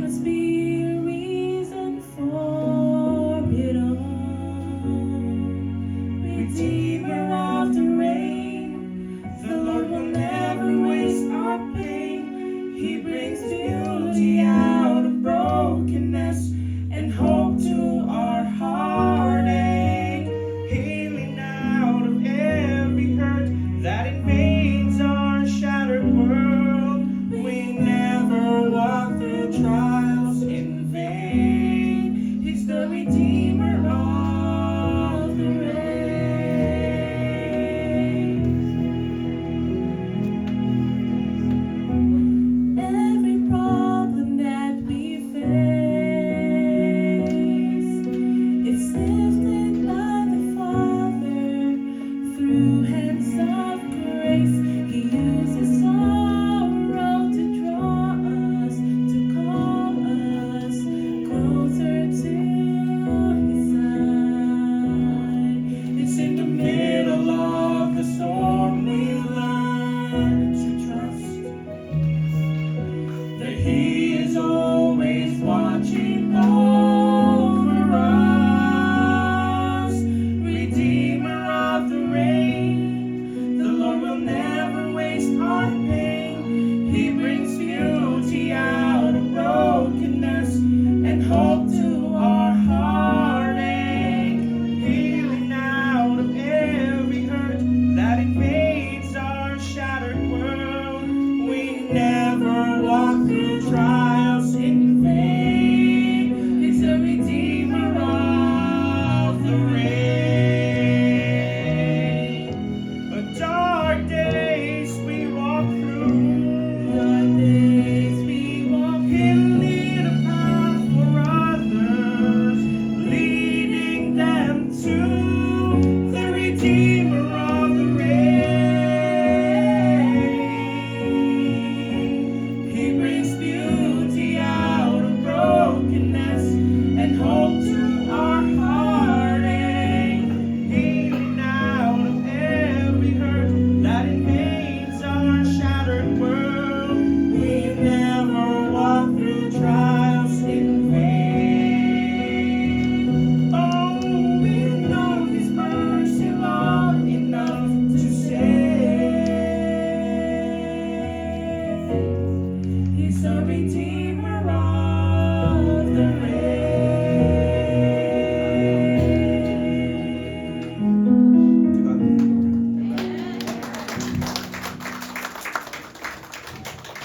must be a reason for it all. Redeemer of the rain, the Lord will never waste our pain. He brings beauty out of brokenness and hope to our heartache, healing out of every hurt that invades our shattered world. We never walk through trials in vain. He's the Redeemer of the rain. Every problem that we face, it's lifted by the Father through hands of grace. He uses sorrow to draw us, to call us closer to His side. It's in the middle of the storm we learn to trust that He is always watching over us. Redeemer of the rain, the Lord will never waste our pain. He brings beauty out of brokenness and hope to our heartache, healing out of every hurt that invades our shattered world. We never walk through trials